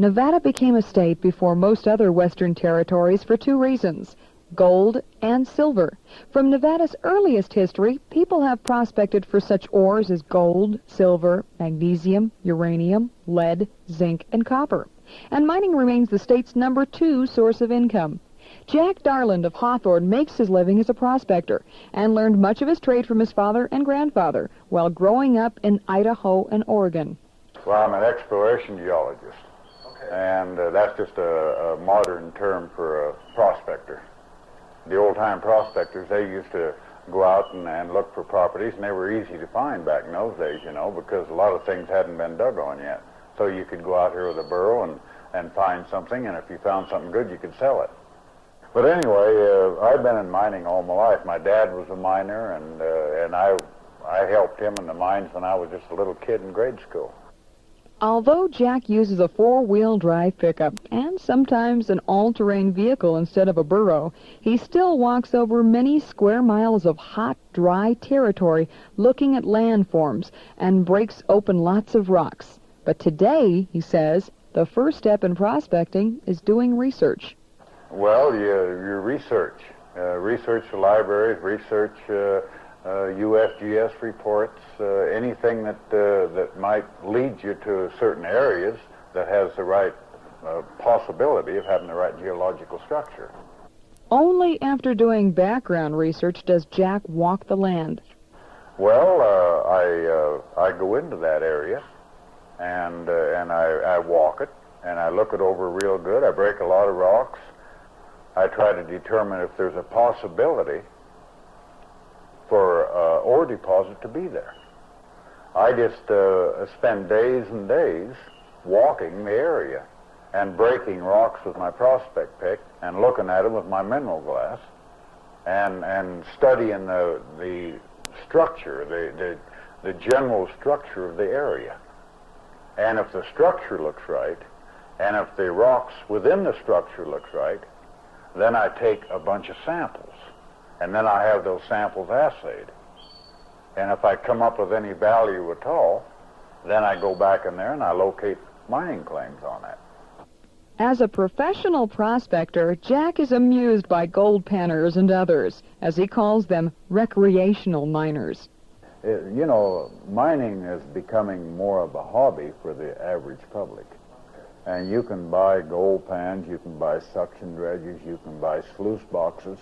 Nevada became a state before most other Western territories for two reasons: gold and silver. From Nevada's earliest history, people have prospected for such ores as gold, silver, magnesium, uranium, lead, zinc, and copper. And mining remains the state's number 2 source of income. Jack Darland of Hawthorne makes his living as a prospector and learned much of his trade from his father and grandfather while growing up in Idaho and Oregon. Well, I'm an exploration geologist, and that's just a modern term for a prospector. The old-time prospectors, they used to go out and look for properties, and they were easy to find back in those days, you know, because a lot of things hadn't been dug on yet. So you could go out here with a burro and find something, and if you found something good, you could sell it. But anyway, I've been in mining all my life. My dad was a miner, and I helped him in the mines when I was just a little kid in grade school. Although Jack uses a 4-wheel drive pickup and sometimes an all-terrain vehicle instead of a burro, he still walks over many square miles of hot, dry territory looking at landforms and breaks open lots of rocks. But today, he says, the first step in prospecting is doing research. Well, you research. Research the libraries, research USGS reports, anything that might lead you to certain areas that has the right possibility of having the right geological structure. Only after doing background research does Jack walk the land. Well, I go into that area and I walk it and I look it over real good. I break a lot of rocks. I try to determine if there's a possibility for ore deposit to be there. I just spend days and days walking the area and breaking rocks with my prospect pick and looking at them with my mineral glass and studying the structure, the general structure of the area. And if the structure looks right, and if the rocks within the structure looks right, then I take a bunch of samples. And then I have those samples assayed. And if I come up with any value at all, then I go back in there and I locate mining claims on that. As a professional prospector, Jack is amused by gold panners and others, as he calls them recreational miners. You know, mining is becoming more of a hobby for the average public. And you can buy gold pans, you can buy suction dredges, you can buy sluice boxes.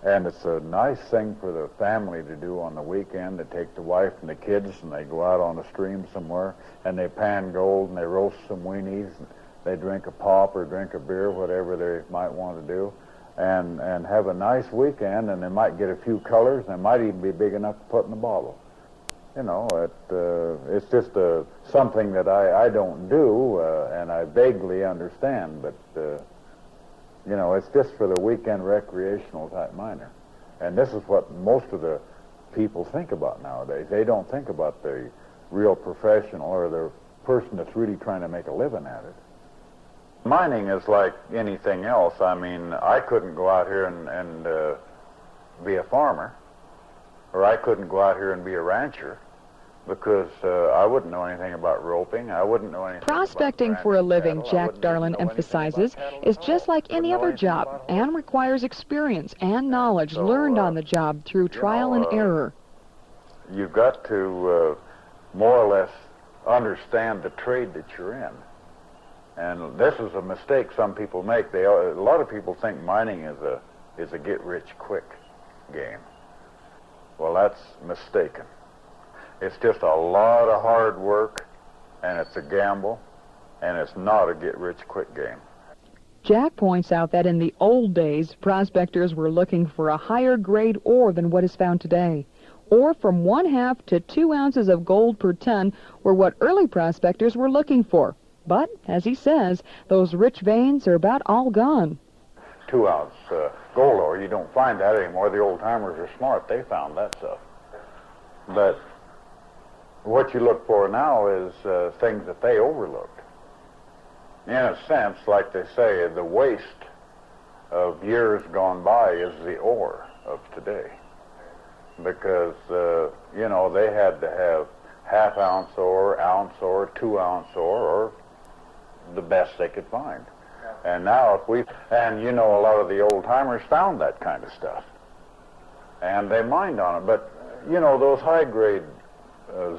And it's a nice thing for the family to do on the weekend, to take the wife and the kids and they go out on a stream somewhere and they pan gold and they roast some weenies and they drink a pop or drink a beer, whatever they might want to do, and have a nice weekend, and they might get a few colors and they might even be big enough to put in a bottle. You know, it's just something that I don't do and I vaguely understand, but you know, it's just for the weekend recreational type miner. And this is what most of the people think about nowadays. They don't think about the real professional or the person that's really trying to make a living at it. Mining is like anything else. I mean, I couldn't go out here and be a farmer, or I couldn't go out here and be a rancher, because I wouldn't know anything about roping. I wouldn't know anything Prospecting about for a living, cattle. Jack Darland emphasizes, is just like any other job and requires experience and knowledge learned on the job through trial and error. You've got to more or less understand the trade that you're in. And this is a mistake some people make. A lot of people think mining is a get-rich-quick game. Well, that's mistaken. It's just a lot of hard work, and it's a gamble, and it's not a get-rich-quick game. Jack points out that in the old days, prospectors were looking for a higher grade ore than what is found today. Ore from 1/2 to 2 ounces of gold per ton were what early prospectors were looking for. But, as he says, those rich veins are about all gone. 2-ounce gold ore, you don't find that anymore. The old-timers are smart. They found that stuff. But what you look for now is things that they overlooked. In a sense, like they say, the waste of years gone by is the ore of today. Because, you know, they had to have 1/2 ounce ore, ounce ore, 2-ounce ore, or the best they could find. And now and you know, a lot of the old timers found that kind of stuff. And they mined on it. But, you know, those high grade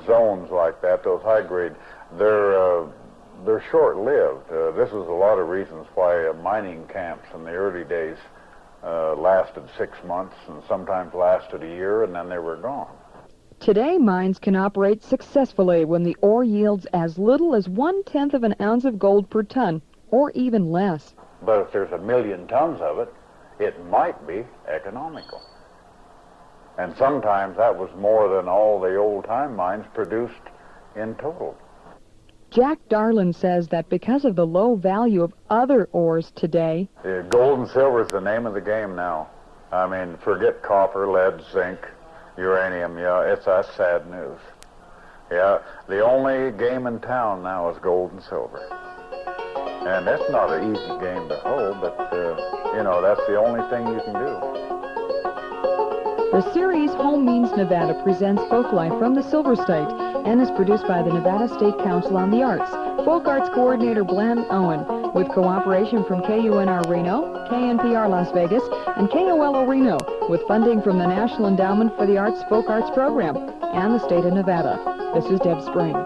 zones like that, those high grade, they're short-lived. This is a lot of reasons why mining camps in the early days lasted 6 months and sometimes lasted a year, and then they were gone. Today, mines can operate successfully when the ore yields as little as 1/10 of an ounce of gold per ton, or even less. But if there's 1 million tons of it, it might be economical. And sometimes that was more than all the old-time mines produced in total. Jack Darland says that because of the low value of other ores today, Gold and silver is the name of the game now. I mean, forget copper, lead, zinc, uranium. Yeah, that's sad news. Yeah, the only game in town now is gold and silver. And that's not an easy game to hold, but, you know, that's the only thing you can do. the series Home Means Nevada presents folklife from the Silver State and is produced by the Nevada State Council on the Arts. Folk Arts Coordinator Glenn Owen, with cooperation from KUNR Reno, KNPR Las Vegas, and KOLO Reno, with funding from the National Endowment for the Arts Folk Arts Program and the state of Nevada. This is Deb Spring.